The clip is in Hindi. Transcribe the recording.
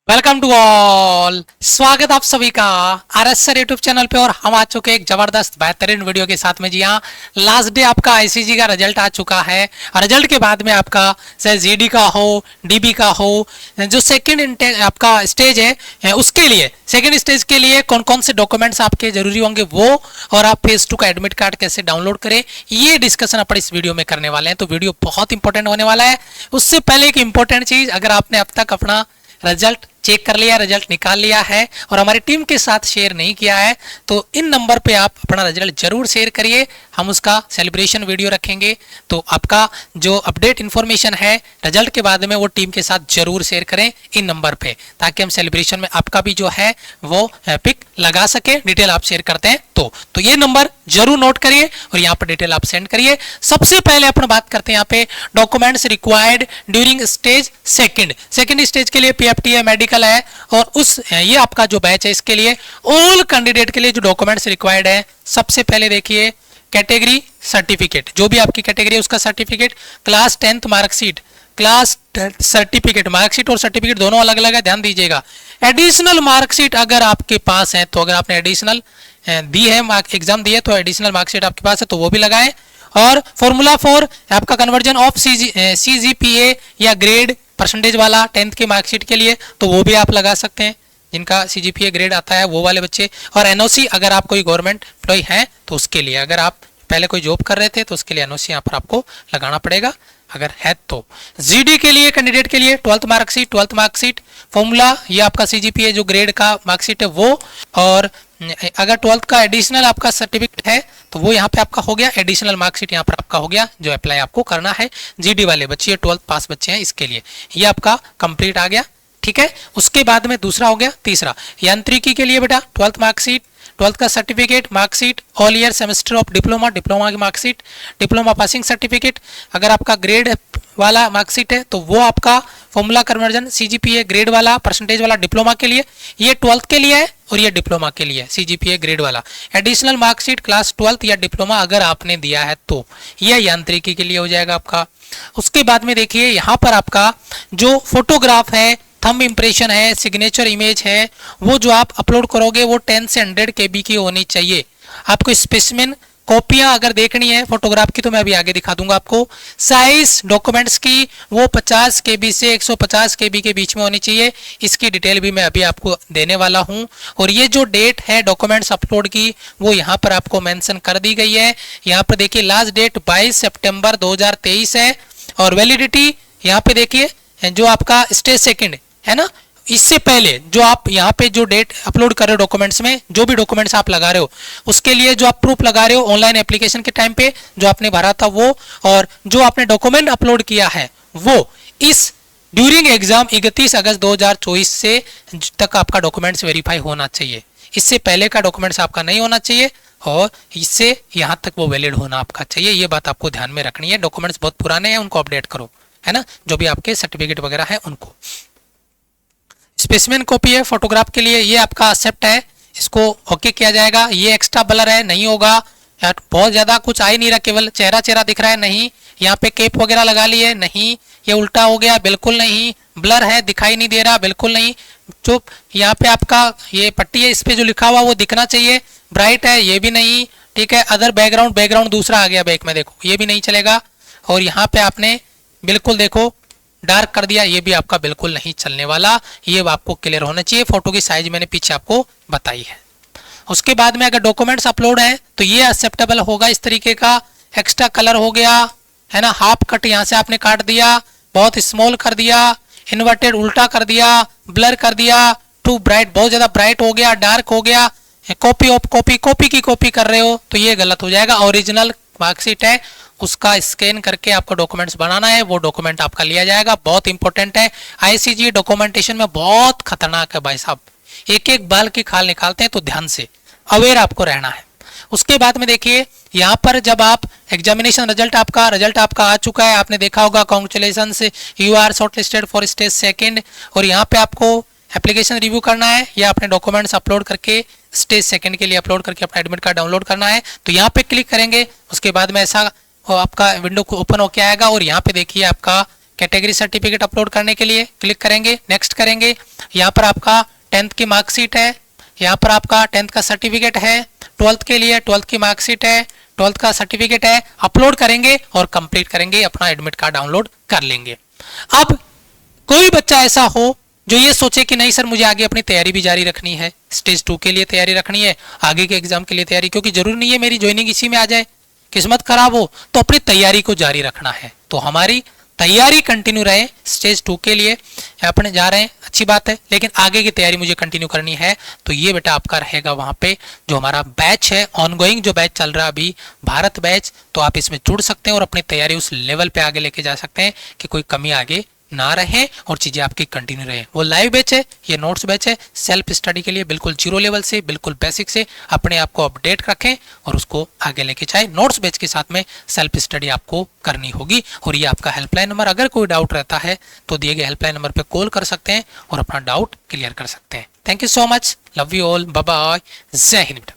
Welcome to all. स्वागत आप सभी का आरएस सर यूट्यूब चैनल पे। और हम आ चुके हैं एक जबरदस्त बेहतरीन वीडियो के साथ में। जी हाँ, लास्ट डे आपका आईसीजी का रिजल्ट आ चुका है और रिजल्ट के बाद में आपका चाहे जीडी का हो, डीबी का हो, जो सेकंड आपका स्टेज है उसके लिए, सेकंड स्टेज के लिए कौन कौन से डॉक्यूमेंट्स आपके जरूरी होंगे वो, और आप फेज 2 का एडमिट कार्ड कैसे डाउनलोड करें, ये डिस्कशन अपन इस वीडियो में करने वाले हैं। तो वीडियो बहुत इंपॉर्टेंट होने वाला है। उससे पहले एक इंपॉर्टेंट चीज, अगर आपने अब तक अपना रिजल्ट चेक कर लिया, रिजल्ट निकाल लिया है और हमारी टीम के साथ शेयर नहीं किया है, तो इन नंबर पे आप अपना रिजल्ट जरूर शेयर करिए। हम उसका सेलिब्रेशन वीडियो रखेंगे, तो आपका जो अपडेट इंफॉर्मेशन है रिजल्ट के बाद में वो टीम के साथ जरूर शेयर करें इन नंबर पे, ताकि हम सेलिब्रेशन में आपका भी जो है वो पिक लगा सके। डिटेल आप शेयर करते हैं तो ये नंबर जरूर नोट करिए और यहाँ पर डिटेल आप सेंड करिए। सबसे पहले अपन बात करते हैं यहाँ पे documents required during stage second stage के लिए पीएफटी है, मेडिकल है, और उस ये आपका जो बैच है इसके लिए ऑल कैंडिडेट के लिए जो डॉक्यूमेंट्स रिक्वायर्ड है, सबसे पहले देखिए कैटेगरी सर्टिफिकेट, जो भी आपकी कैटेगरी है उसका certificate, class 10th marksheet, class certificate, marksheet और सर्टिफिकेट दोनों अलग अलग है, ध्यान दीजिएगा। एडिशनल मार्कशीट अगर आपके पास है, तो अगर आपने एडिशनल दी है, एग्जाम दी है, तो एडिशनल मार्कशीट आपके पास है तो वो भी लगाएं। और फॉर्मूला फॉर आपका कन्वर्जन ऑफ सीजीपीए या ग्रेड परसेंटेज वाला 10th की मार्कशीट के लिए, तो वो भी आप लगा सकते हैं, जिनका सीजीपीए ग्रेड आता है वो वाले बच्चे। और एनओसी अगर आप कोई गवर्नमेंट एम्प्लॉय हैं तो उसके लिए, अगर आप पहले कोई जॉब कर रहे थे तो उसके लिए एनओसी यहाँ पर आपको लगाना पड़ेगा अगर है तो। जीडी के लिए कैंडिडेट के लिए 12th मार्कशीट फॉर्मूला, ये आपका सीजीपीए जो ग्रेड का मार्कशीट है वो, और अगर 12th का एडिशनल आपका सर्टिफिकेट है तो वो यहाँ पे आपका हो गया, एडिशनल मार्कशीट यहाँ पर आपका हो गया जो अप्लाई आपको करना है। जीडी वाले बच्चे 12th पास बच्चे हैं इसके लिए ये आपका कंप्लीट आ गया, ठीक है। उसके बाद में दूसरा हो गया, तीसरा यांत्रिकी के लिए बेटा 12th मार्कशीट, 12th का certificate, marksheet, all year semester of diploma की मार्कशीट, डिप्लोमा पासिंग सर्टिफिकेट, अगर आपका ग्रेड वाला मार्कशीट है तो वो आपका फॉर्मूला कन्वर्जन सीजीपीए ग्रेड वाला परसेंटेज वाला डिप्लोमा के लिए, ये 12th के लिए है और ये डिप्लोमा के लिए सीजीपीए ग्रेड वाला। एडिशनल मार्कशीट क्लास 12th या डिप्लोमा अगर आपने दिया है तो यह यांत्रिकी के लिए हो जाएगा आपका। उसके बाद में देखिए यहाँ पर आपका जो फोटोग्राफ है, थंब इंप्रेशन है, सिग्नेचर इमेज है, वो जो आप अपलोड करोगे वो 10 से 100 KB की होनी चाहिए। आपको स्पेसिमेन कॉपियां अगर देखनी है फोटोग्राफ की तो मैं अभी आगे दिखा दूंगा आपको। साइज डॉक्यूमेंट्स की वो 50 KB से 150 KB के बीच में होनी चाहिए, इसकी डिटेल भी मैं अभी आपको देने वाला हूं। और ये जो डेट है डॉक्यूमेंट्स अपलोड की वो यहाँ पर आपको मेंशन कर दी गई है। यहाँ पर देखिए लास्ट डेट 22 सितंबर 2023 है और वैलिडिटी यहाँ पे देखिए जो आपका स्टेज सेकंड है ना, इससे पहले जो आप यहाँ पे जो डेट अपलोड कर रहे हो डॉक्यूमेंट्स में, जो भी डॉक्यूमेंट्स आप लगा रहे हो उसके लिए जो आप प्रूफ लगा रहे हो ऑनलाइन एप्लीकेशन के टाइम पे जो आपने भरा था वो, और जो आपने डॉक्यूमेंट अपलोड किया है वो इस ड्यूरिंग एग्जाम 31 अगस्त 2024 से तक आपका डॉक्यूमेंट्स वेरीफाई होना चाहिए। इससे पहले का डॉक्यूमेंट्स आपका नहीं होना चाहिए और इससे यहाँ तक वो वैलिड होना आपका चाहिए। ये बात आपको ध्यान में रखनी है। डॉक्यूमेंट्स बहुत पुराने हैं उनको अपडेट करो, है ना, जो भी आपके सर्टिफिकेट वगैरह है उनको। स्पेसिमेन कॉपी है फोटोग्राफ के लिए, ये आपका एक्सेप्ट है, इसको ओके किया जाएगा। ये एक्स्ट्रा ब्लर है, नहीं होगा यार, बहुत ज्यादा कुछ आ ही नहीं रहा, केवल चेहरा दिख रहा है, नहीं। यहाँ पे केप वगैरह लगा ली है, नहीं। ये उल्टा हो गया, बिल्कुल नहीं। ब्लर है, दिखाई नहीं दे रहा, बिल्कुल नहीं। जो यहाँ पे आपका ये पट्टी है इस पे जो लिखा हुआ वो दिखना चाहिए। ब्राइट है, ये भी नहीं, ठीक है। अदर बैकग्राउंड दूसरा आ गया बैक में, देखो ये भी नहीं चलेगा। और यहाँ पे आपने बिल्कुल देखो डार्क कर दिया, ये भी आपका बिल्कुल नहीं चलने वाला, ये आपको क्लियर होना चाहिए। फोटो की साइज मैंने पीछे आपको बताई है। उसके बाद में अगर डॉक्यूमेंट्स अपलोड है तो ये एक्सेप्टेबल होगा इस तरीके का। एक्स्ट्रा कलर हो गया है ना, हाफ कट यहाँ से आपने काट दिया, बहुत स्मॉल कर दिया, इन्वर्टेड उल्टा कर दिया, ब्लर कर दिया, टू ब्राइट बहुत ज्यादा ब्राइट हो गया, डार्क हो गया, कॉपी की कॉपी कर रहे हो तो ये गलत हो जाएगा। ओरिजिनल मार्कशीट है उसका स्कैन करके आपको डॉक्यूमेंट्स बनाना है, वो डॉक्यूमेंट आपका लिया जाएगा। बहुत इंपॉर्टेंट है, आईसीजी डॉक्यूमेंटेशन में बहुत खतरनाक है भाई साहब, एक एक बाल की खाल निकालते हैं, तो ध्यान से अवेयर आपको रहना है। उसके बाद में देखिए यहाँ पर जब आप एग्जामिनेशन रिजल्ट आपका आ चुका है, आपने देखा होगा congratulations you are shortlisted for stage second, और यहाँ पे आपको एप्लीकेशन रिव्यू करना है या अपने डॉक्यूमेंट्स अपलोड करके स्टेज सेकंड के लिए अपलोड करके अपना एडमिट कार्ड डाउनलोड करना है। तो यहाँ पे क्लिक करेंगे, उसके बाद में ऐसा आपका विंडो ओपन होके आएगा और यहाँ पे देखिए आपका कैटेगरी सर्टिफिकेट अपलोड करने के लिए क्लिक करेंगे, नेक्स्ट करेंगे। यहाँ पर आपका 10th की मार्कशीट है, यहाँ पर आपका 10th का सर्टिफिकेट है, 12th के लिए 12th की मार्कशीट है, 12th का सर्टिफिकेट है, अपलोड करेंगे और कंप्लीट करेंगे, अपना एडमिट कार्ड डाउनलोड कर लेंगे। अब कोई बच्चा ऐसा हो जो ये सोचे कि नहीं सर मुझे आगे अपनी तैयारी भी जारी रखनी है, स्टेज 2 के लिए तैयारी रखनी है, आगे के एग्जाम के लिए तैयारी, क्योंकि जरूरी नहीं है मेरी ज्वाइनिंग इसी में आ जाए, किस्मत खराब हो तो अपनी तैयारी को जारी रखना है। तो हमारी तैयारी कंटिन्यू रहे स्टेज 2 के लिए, अपने जा रहे हैं अच्छी बात है, लेकिन आगे की तैयारी मुझे कंटिन्यू करनी है। तो ये बेटा आपका रहेगा वहां पे जो हमारा बैच है, ऑनगोइंग जो बैच चल रहा है अभी, भारत बैच, तो आप इसमें जुड़ सकते हैं और अपनी तैयारी उस लेवल पे आगे लेके जा सकते हैं कि कोई कमी आगे ना रहे और चीजें आपकी कंटिन्यू रहे। वो लाइव बैच है, ये नोट्स बैच है, सेल्फ स्टडी के लिए बिल्कुल जीरो लेवल से, बिल्कुल बेसिक से अपने आप को अपडेट रखें और उसको आगे लेके जाए। नोट्स बैच के साथ में सेल्फ स्टडी आपको करनी होगी। और ये आपका हेल्पलाइन नंबर, अगर कोई डाउट रहता है तो दिए गए हेल्पलाइन नंबर पे कॉल कर सकते हैं और अपना डाउट क्लियर कर सकते हैं। Thank you so much, love you all, bye bye, जय हिंद।